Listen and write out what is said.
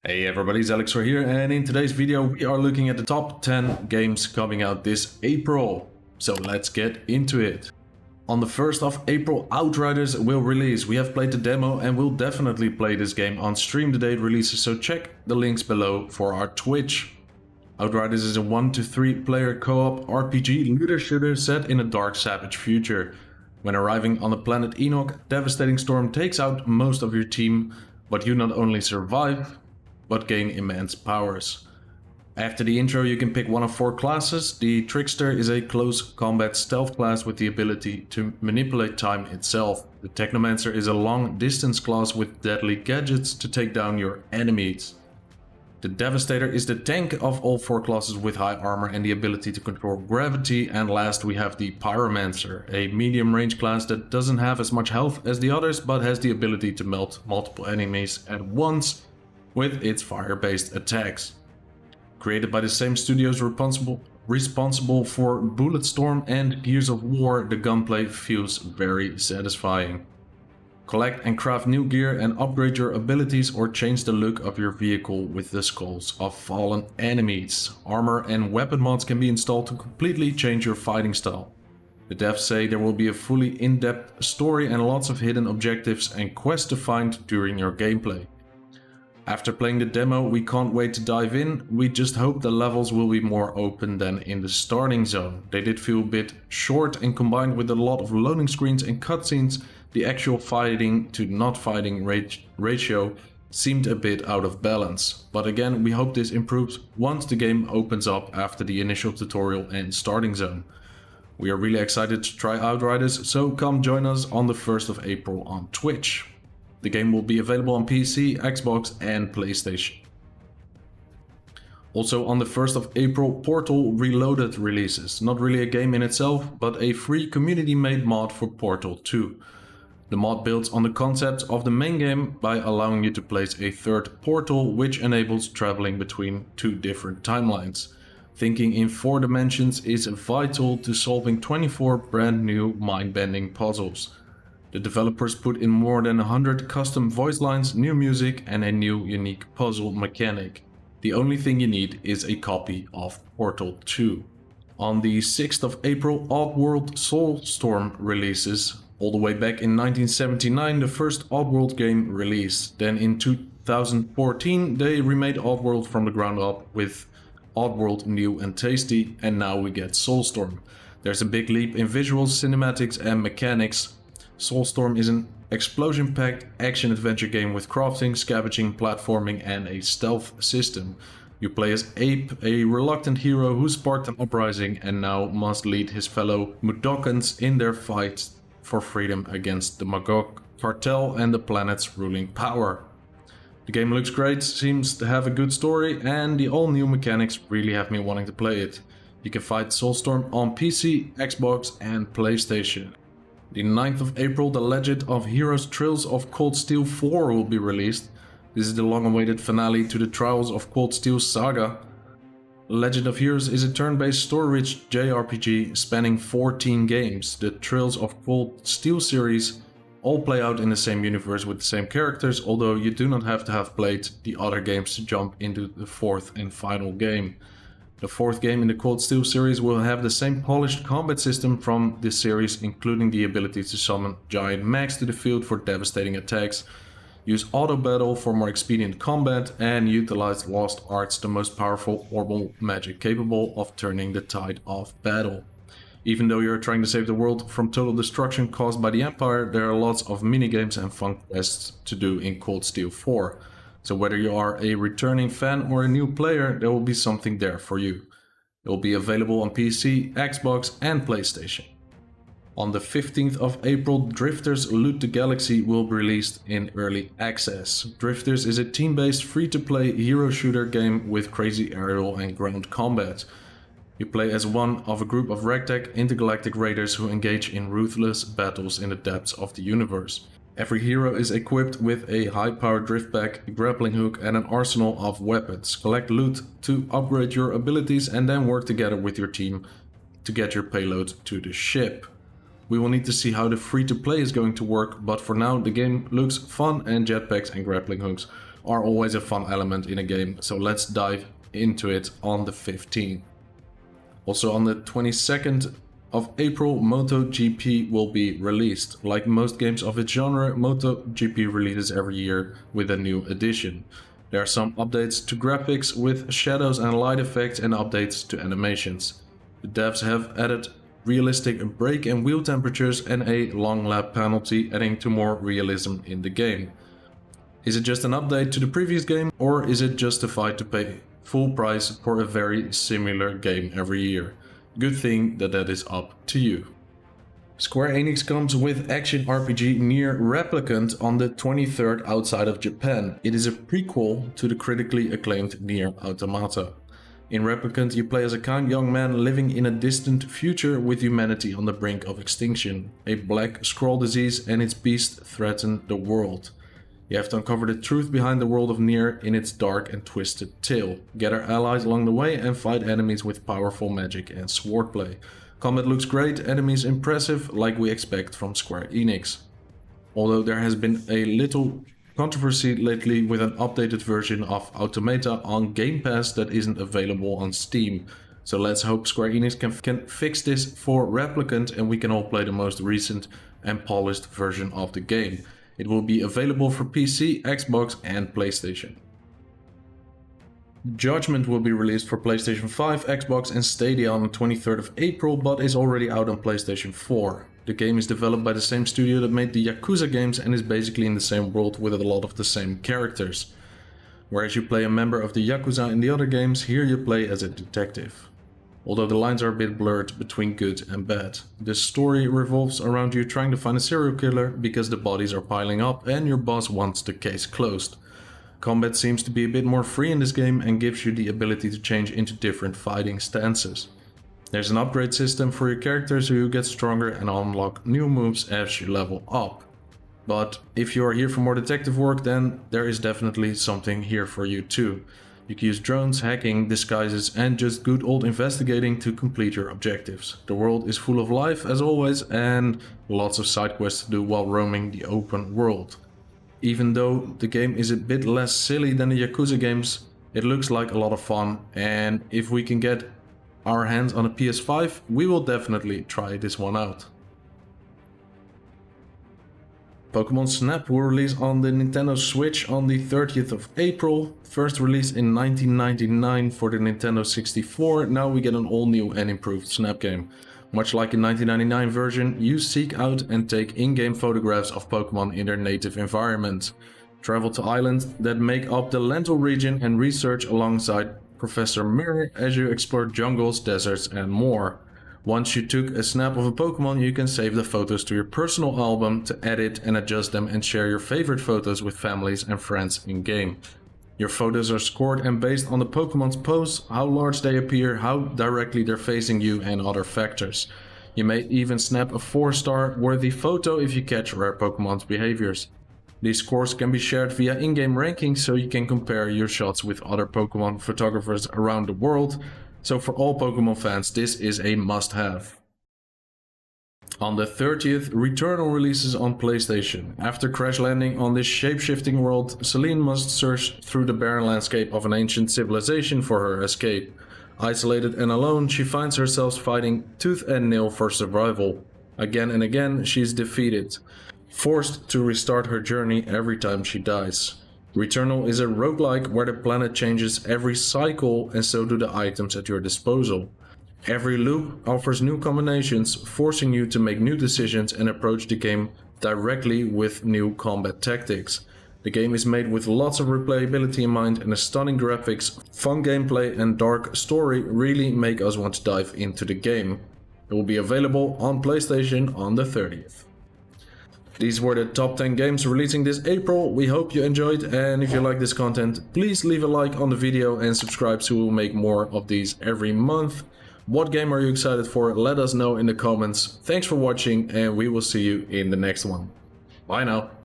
Hey everybody, it's Alex here, and in today's video we are looking at the top 10 games coming out this April. So let's get into it. On the 1st of April, Outriders will release. We have played the demo and will definitely play this game on stream the day it releases, so check the links below for our Twitch. Outriders is a 1 to 3 player co-op RPG looter shooter set in a dark, savage future. When arriving on the planet Enoch, devastating storm takes out most of your team, but you not only survive, but gain immense powers. After the intro you can pick one of 4 classes. The Trickster is a close combat stealth class with the ability to manipulate time itself. The Technomancer is a long distance class with deadly gadgets to take down your enemies. The Devastator is the tank of all 4 classes with high armor and the ability to control gravity. And last we have the Pyromancer, a medium range class that doesn't have as much health as the others but has the ability to melt multiple enemies at once with its fire-based attacks. Created by the same studios responsible for Bulletstorm and Gears of War, the gunplay feels very satisfying. Collect and craft new gear and upgrade your abilities or change the look of your vehicle with the skulls of fallen enemies. Armor and weapon mods can be installed to completely change your fighting style. The devs say there will be a fully in-depth story and lots of hidden objectives and quests to find during your gameplay. After playing the demo, we can't wait to dive in. We just hope the levels will be more open than in the starting zone. They did feel a bit short, and combined with a lot of loading screens and cutscenes, the actual fighting to not fighting ratio seemed a bit out of balance. But again, we hope this improves once the game opens up after the initial tutorial and starting zone. We are really excited to try Outriders, so come join us on the 1st of April on Twitch. The game will be available on PC, Xbox and PlayStation. Also on the 1st of April, Portal Reloaded releases. Not really a game in itself, but a free community-made mod for Portal 2. The mod builds on the concept of the main game by allowing you to place a third portal, which enables traveling between 2 different timelines. Thinking in 4 dimensions is vital to solving 24 brand new mind-bending puzzles. The developers put in more than 100 custom voice lines, new music and a new unique puzzle mechanic. The only thing you need is a copy of Portal 2. On the 6th of April, Oddworld Soulstorm releases. All the way back in 1979 the first Oddworld game released. Then in 2014 they remade Oddworld from the ground up with Oddworld New and Tasty, and now we get Soulstorm. There's a big leap in visuals, cinematics and mechanics. Soulstorm is an explosion-packed action-adventure game with crafting, scavenging, platforming and a stealth system. You play as Ape, a reluctant hero who sparked an uprising and now must lead his fellow Mudokons in their fight for freedom against the Magog cartel and the planet's ruling power. The game looks great, seems to have a good story, and the all-new mechanics really have me wanting to play it. You can find Soulstorm on PC, Xbox and PlayStation. The 9th of April, The Legend of Heroes Trails of Cold Steel 4 will be released. This is the long-awaited finale to the Trials of Cold Steel saga. Legend of Heroes is a turn-based story-rich JRPG spanning 14 games. The Trails of Cold Steel series all play out in the same universe with the same characters, although you do not have to have played the other games to jump into the 4th and final game. The 4th game in the Cold Steel series will have the same polished combat system from this series, including the ability to summon giant mechs to the field for devastating attacks, use auto battle for more expedient combat, and utilize Lost Arts, the most powerful orbal magic capable of turning the tide of battle. Even though you're trying to save the world from total destruction caused by the Empire, there are lots of minigames and fun quests to do in Cold Steel 4. So whether you are a returning fan or a new player, there will be something there for you. It will be available on PC, Xbox and PlayStation. On the 15th of April, Drifters Loot the Galaxy will be released in early access. Drifters is a team-based free-to-play hero shooter game with crazy aerial and ground combat. You play as one of a group of ragtag intergalactic raiders who engage in ruthless battles in the depths of the universe. Every hero is equipped with a high-powered driftback, a grappling hook and an arsenal of weapons. Collect loot to upgrade your abilities and then work together with your team to get your payload to the ship. We will need to see how the free-to-play is going to work, but for now the game looks fun and jetpacks and grappling hooks are always a fun element in a game, so let's dive into it on the 15th. Also on the 22nd of April, Moto GP will be released. Like most games of its genre, Moto GP releases every year with a new edition. There are some updates to graphics with shadows and light effects and updates to animations. The devs have added realistic brake and wheel temperatures and a long lap penalty, adding to more realism in the game. Is it just an update to the previous game, or is it justified to pay full price for a very similar game every year? Good thing that is up to you. Square Enix comes with action RPG Nier Replicant on the 23rd outside of Japan. It is a prequel to the critically acclaimed Nier Automata. In Replicant, you play as a kind young man living in a distant future with humanity on the brink of extinction. A black scroll disease and its beast threaten the world. You have to uncover the truth behind the world of Nier in its dark and twisted tale. Gather allies along the way and fight enemies with powerful magic and swordplay. Combat looks great, enemies impressive, like we expect from Square Enix. Although there has been a little controversy lately with an updated version of Automata on Game Pass that isn't available on Steam. So let's hope Square Enix can fix this for Replicant and we can all play the most recent and polished version of the game. It will be available for PC, Xbox and PlayStation. Judgement will be released for PlayStation 5, Xbox and Stadia on the 23rd of April, but is already out on PlayStation 4. The game is developed by the same studio that made the Yakuza games and is basically in the same world with a lot of the same characters. Whereas you play a member of the Yakuza in the other games, here you play as a detective. Although the lines are a bit blurred between good and bad. The story revolves around you trying to find a serial killer because the bodies are piling up and your boss wants the case closed. Combat seems to be a bit more free in this game and gives you the ability to change into different fighting stances. There's an upgrade system for your character so you get stronger and unlock new moves as you level up. But if you are here for more detective work, then there is definitely something here for you too. You can use drones, hacking, disguises and just good old investigating to complete your objectives. The world is full of life as always and lots of side quests to do while roaming the open world. Even though the game is a bit less silly than the Yakuza games, it looks like a lot of fun, and if we can get our hands on a PS5, we will definitely try this one out. Pokemon Snap will release on the Nintendo Switch on the 30th of April. First released in 1999 for the Nintendo 64, now we get an all new and improved Snap game. Much like in 1999 version, you seek out and take in-game photographs of Pokemon in their native environment. Travel to islands that make up the Lental region and research alongside Professor Mirror as you explore jungles, deserts and more. Once you took a snap of a Pokemon, you can save the photos to your personal album to edit and adjust them and share your favorite photos with families and friends in-game. Your photos are scored and based on the Pokemon's pose, how large they appear, how directly they're facing you and other factors. You may even snap a 4-star worthy photo if you catch rare Pokemon's behaviors. These scores can be shared via in-game rankings so you can compare your shots with other Pokemon photographers around the world. So for all Pokemon fans, this is a must-have. On the 30th, Returnal releases on PlayStation. After crash landing on this shape-shifting world, Celine must search through the barren landscape of an ancient civilization for her escape. Isolated and alone, she finds herself fighting tooth and nail for survival. Again and again, she is defeated, forced to restart her journey every time she dies. Returnal is a roguelike where the planet changes every cycle and so do the items at your disposal. Every loop offers new combinations, forcing you to make new decisions and approach the game directly with new combat tactics. The game is made with lots of replayability in mind and the stunning graphics, fun gameplay and dark story really make us want to dive into the game. It will be available on PlayStation on the 30th. These were the top 10 games releasing this April. We hope you enjoyed, and if you like this content, please leave a like on the video and subscribe so we will make more of these every month. What game are you excited for? Let us know in the comments. Thanks for watching and we will see you in the next one. Bye now.